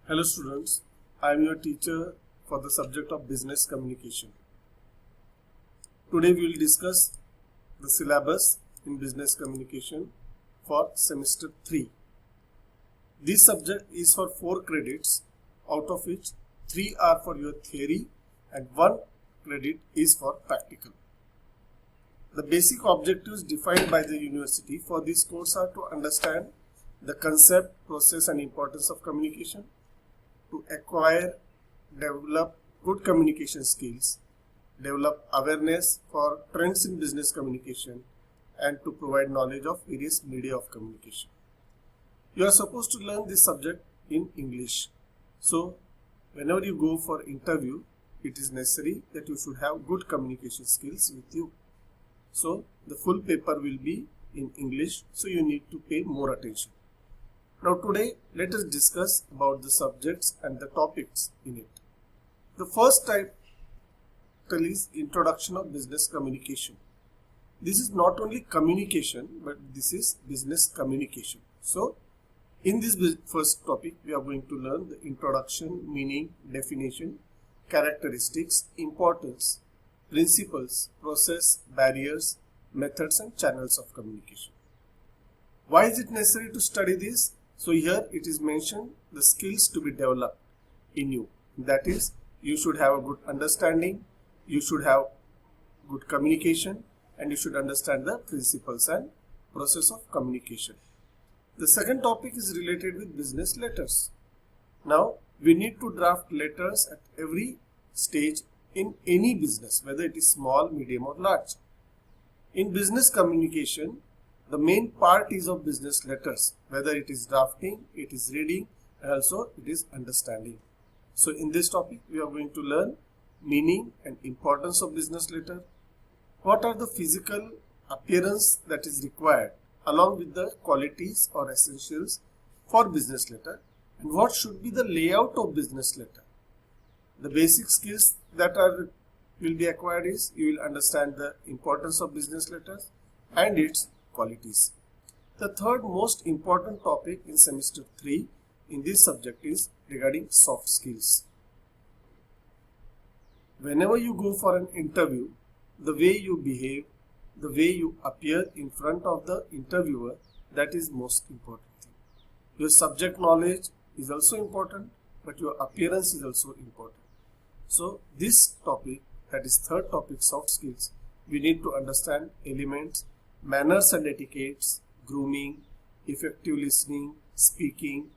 Hello students, I am your teacher for the subject of business communication. Today we will discuss the syllabus in business communication for semester 3. This subject is for 4 credits, out of which 3 are for your theory and 1 credit is for practical. The basic objectives defined by the university for this course are to understand the concept, process and importance of communication, to acquire, develop good communication skills, develop awareness for trends in business communication, and to provide knowledge of various media of communication. You are supposed to learn this subject in English. So, whenever you go for interview, it is necessary that you should have good communication skills with you. So, the full paper will be in English, so you need to pay more attention. Now today, let us discuss about the subjects and the topics in it. The first title is Introduction of Business Communication. This is not only communication, but this is business communication. So, in this first topic, we are going to learn the introduction, meaning, definition, characteristics, importance, principles, process, barriers, methods and channels of communication. Why is it necessary to study this? So here it is mentioned the skills to be developed in you. That is, you should have a good understanding, you should have good communication, and you should understand the principles and process of communication. The second topic is related with business letters. Now, we need to draft letters at every stage in any business, whether it is small, medium or large. In business communication, the main part is of business letters, whether it is drafting, it is reading, and also it is understanding. So in this topic, we are going to learn meaning and importance of business letter, what are the physical appearance that is required along with the qualities or essentials for business letter, and what should be the layout of business letter. The basic skills that will be acquired is you will understand the importance of business letters and its qualities. The third most important topic in semester 3 in this subject is regarding soft skills. Whenever you go for an interview, the way you behave, the way you appear in front of the interviewer, that is most important thing. Your subject knowledge is also important, but your appearance is also important. So this topic, that is third topic, soft skills, we need to understand elements, manners and etiquettes, grooming, effective listening, speaking,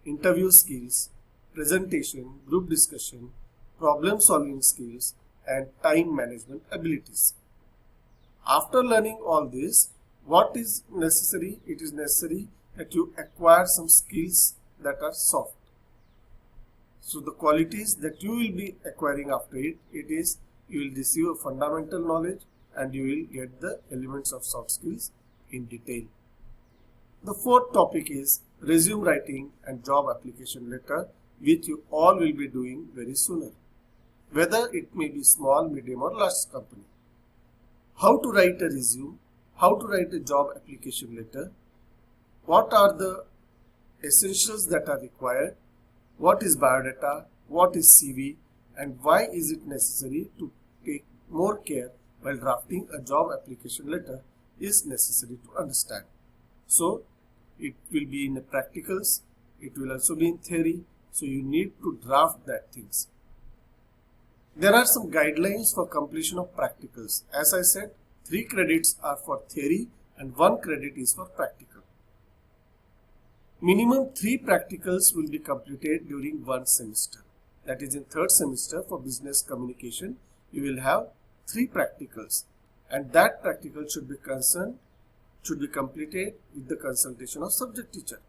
interview skills, presentation, group discussion, problem solving skills, and time management abilities. After learning all this, what is necessary? It is necessary that you acquire some skills that are soft. So the qualities that you will be acquiring after it is you will receive a fundamental knowledge and you will get the elements of soft skills in detail. The fourth topic is resume writing and job application letter, which you all will be doing very sooner, whether it may be small, medium or large company. How to write a resume, how to write a job application letter, what are the essentials that are required, what is biodata, what is CV, and why is it necessary to take more care while drafting a job application letter is necessary to understand. So it will be in the practicals, it will also be in theory, so you need to draft that things. There are some guidelines for completion of practicals. As I said, 3 credits are for theory and 1 credit is for practical. Minimum 3 practicals will be completed during 1 semester. That is, in third semester for business communication, you will have 3 practicals, and that practical should be completed with the consultation of subject teacher.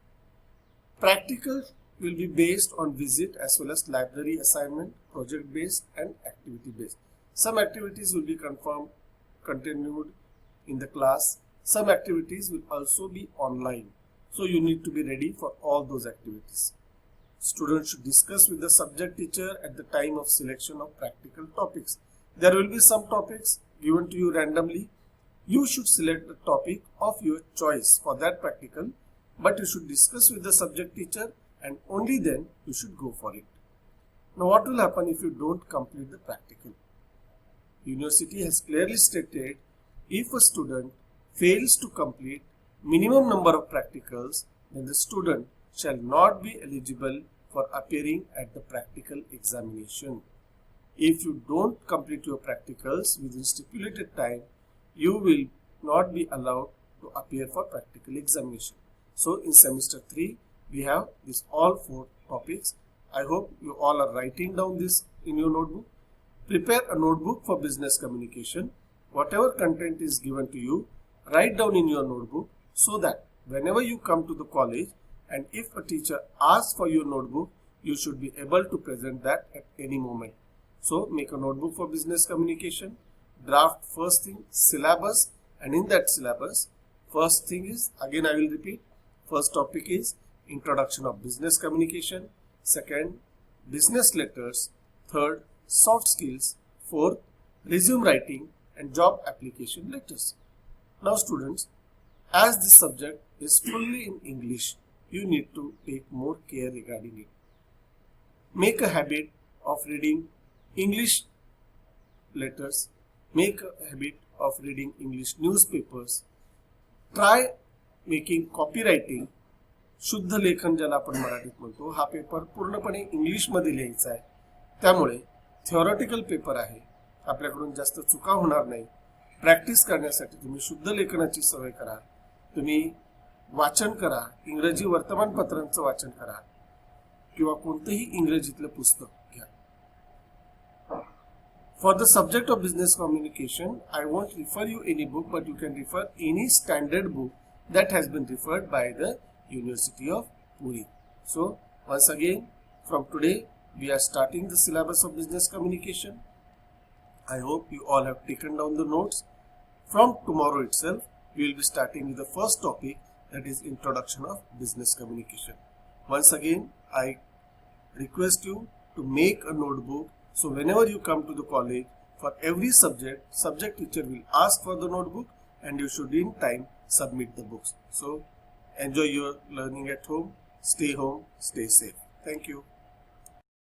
Practical will be based on visit as well as library assignment, project based and activity based. Some activities will be continued in the class. Some activities will also be online. So you need to be ready for all those activities. Students should discuss with the subject teacher at the time of selection of practical topics. There will be some topics given to you randomly. You should select the topic of your choice for that practical, but you should discuss with the subject teacher and only then you should go for it. Now what will happen if you don't complete the practical? University has clearly stated if a student fails to complete minimum number of practicals, then the student shall not be eligible for appearing at the practical examination. If you don't complete your practicals within stipulated time, you will not be allowed to appear for practical examination. So in semester 3, we have these all 4 topics. I hope you all are writing down this in your notebook. Prepare a notebook for business communication. Whatever content is given to you, write down in your notebook so that whenever you come to the college and if a teacher asks for your notebook, you should be able to present that at any moment. So make a notebook for business communication. Draft first thing syllabus, and in that syllabus, first thing is, again I will repeat, first topic is introduction of business communication, second business letters, third soft skills, fourth resume writing and job application letters. Now students, as this subject is fully in English, you need to take more care regarding it. Make a habit of reading English letters, make a habit of reading English newspapers, try making copywriting, शुद्ध लेखन ज्याला आपण मराठीत म्हणतो, हा paper पूर्णपणे English मध्ये लिहायचा आहे. त्यामुळे थिओरिटिकल पेपर आहे, आपल्याकडून जास्त चुका होणार नाही. प्रॅक्टिस करण्यासाठी तुम्ही शुद्ध लेखनाची सवय करा, तुम्ही वाचन करा, इंग्रजी वर्तमानपत्रांचं वाचन करा किंवा कोणतेही इंग्रजीतलं पुस्तक घ्या. For the subject of business communication, I won't refer you any book, but you can refer any standard book that has been referred by the University of Puri. So once again, from today we are starting the syllabus of business communication. I hope you all have taken down the notes. From tomorrow itself, we will be starting with the first topic, that is introduction of business communication. Once again, I request you to make a notebook. So whenever you come to the college, for every subject teacher will ask for the notebook and you should in time submit the books. So enjoy your learning at home, stay safe. Thank you.